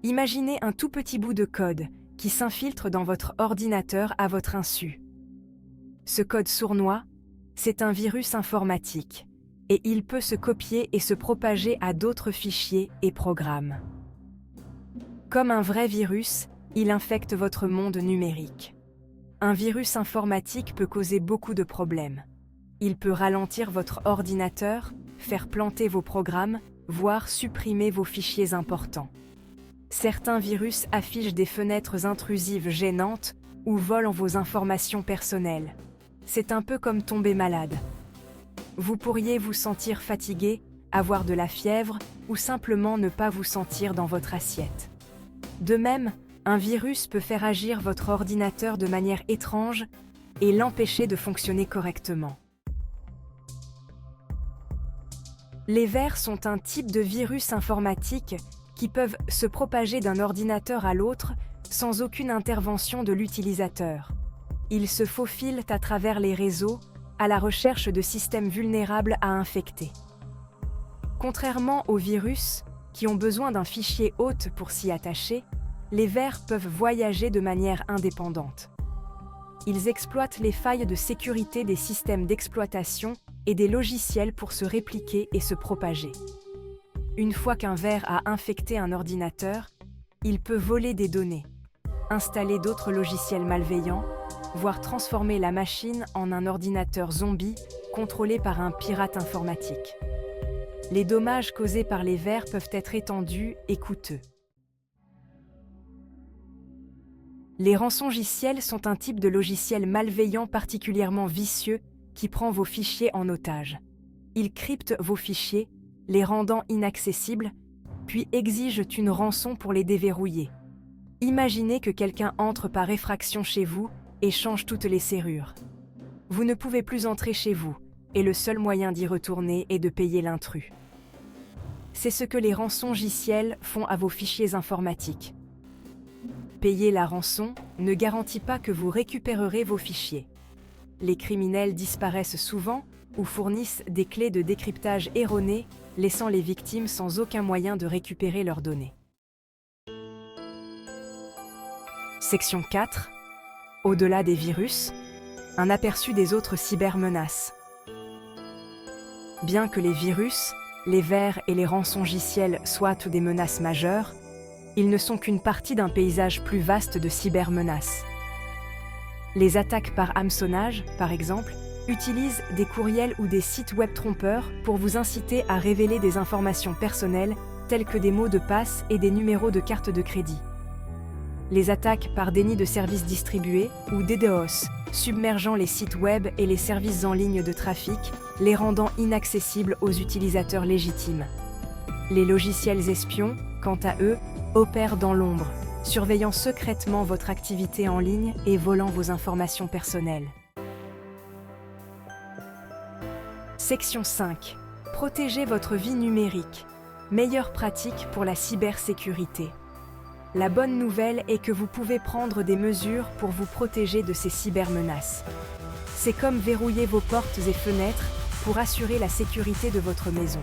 Imaginez un tout petit bout de code qui s'infiltre dans votre ordinateur à votre insu. Ce code sournois, c'est un virus informatique, et il peut se copier et se propager à d'autres fichiers et programmes. Comme un vrai virus, il infecte votre monde numérique. Un virus informatique peut causer beaucoup de problèmes. Il peut ralentir votre ordinateur, faire planter vos programmes, voire supprimer vos fichiers importants. Certains virus affichent des fenêtres intrusives gênantes ou volent vos informations personnelles. C'est un peu comme tomber malade. Vous pourriez vous sentir fatigué, avoir de la fièvre ou simplement ne pas vous sentir dans votre assiette. De même, un virus peut faire agir votre ordinateur de manière étrange et l'empêcher de fonctionner correctement. Les vers sont un type de virus informatique qui peuvent se propager d'un ordinateur à l'autre sans aucune intervention de l'utilisateur. Ils se faufilent à travers les réseaux à la recherche de systèmes vulnérables à infecter. Contrairement aux virus, qui ont besoin d'un fichier hôte pour s'y attacher, les vers peuvent voyager de manière indépendante. Ils exploitent les failles de sécurité des systèmes d'exploitation et des logiciels pour se répliquer et se propager. Une fois qu'un ver a infecté un ordinateur, il peut voler des données, installer d'autres logiciels malveillants, voire transformer la machine en un ordinateur zombie contrôlé par un pirate informatique. Les dommages causés par les vers peuvent être étendus et coûteux. Les rançongiciels sont un type de logiciel malveillant particulièrement vicieux qui prend vos fichiers en otage. Ils cryptent vos fichiers, les rendant inaccessibles, puis exigent une rançon pour les déverrouiller. Imaginez que quelqu'un entre par effraction chez vous et change toutes les serrures. Vous ne pouvez plus entrer chez vous, et le seul moyen d'y retourner est de payer l'intrus. C'est ce que les rançongiciels font à vos fichiers informatiques. Payer la rançon ne garantit pas que vous récupérerez vos fichiers. Les criminels disparaissent souvent ou fournissent des clés de décryptage erronées, laissant les victimes sans aucun moyen de récupérer leurs données. Section 4. Au-delà des virus, un aperçu des autres cybermenaces. Bien que les virus, les vers et les rançongiciels soient des menaces majeures, ils ne sont qu'une partie d'un paysage plus vaste de cybermenaces. Les attaques par hameçonnage, par exemple, utilisent des courriels ou des sites web trompeurs pour vous inciter à révéler des informations personnelles telles que des mots de passe et des numéros de carte de crédit. Les attaques par déni de services distribués ou DDoS, submergeant les sites web et les services en ligne de trafic, les rendant inaccessibles aux utilisateurs légitimes. Les logiciels espions, quant à eux, opèrent dans l'ombre, surveillant secrètement votre activité en ligne et volant vos informations personnelles. Section 5. Protégez votre vie numérique. Meilleures pratiques pour la cybersécurité. La bonne nouvelle est que vous pouvez prendre des mesures pour vous protéger de ces cybermenaces. C'est comme verrouiller vos portes et fenêtres pour assurer la sécurité de votre maison.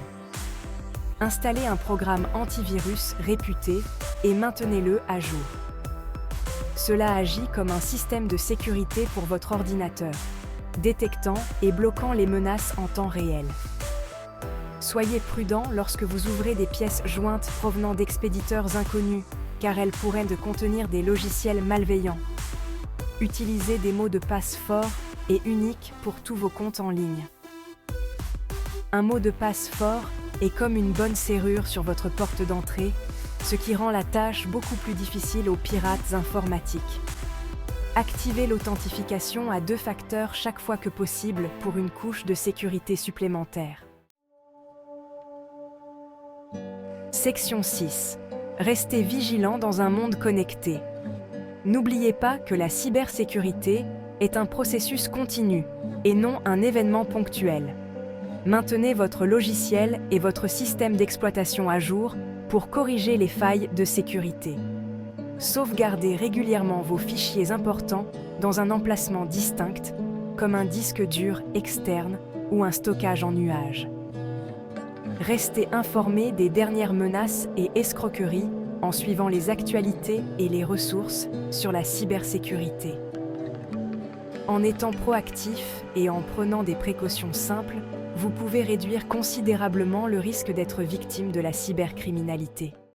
Installez un programme antivirus réputé et maintenez-le à jour. Cela agit comme un système de sécurité pour votre ordinateur, détectant et bloquant les menaces en temps réel. Soyez prudent lorsque vous ouvrez des pièces jointes provenant d'expéditeurs inconnus, car elles pourraient contenir des logiciels malveillants. Utilisez des mots de passe forts et uniques pour tous vos comptes en ligne. Un mot de passe fort est comme une bonne serrure sur votre porte d'entrée, ce qui rend la tâche beaucoup plus difficile aux pirates informatiques. Activez l'authentification à 2 facteurs chaque fois que possible pour une couche de sécurité supplémentaire. Section 6. Restez vigilant dans un monde connecté. N'oubliez pas que la cybersécurité est un processus continu et non un événement ponctuel. Maintenez votre logiciel et votre système d'exploitation à jour pour corriger les failles de sécurité. Sauvegardez régulièrement vos fichiers importants dans un emplacement distinct, comme un disque dur externe ou un stockage en nuage. Restez informé des dernières menaces et escroqueries en suivant les actualités et les ressources sur la cybersécurité. En étant proactif et en prenant des précautions simples, vous pouvez réduire considérablement le risque d'être victime de la cybercriminalité.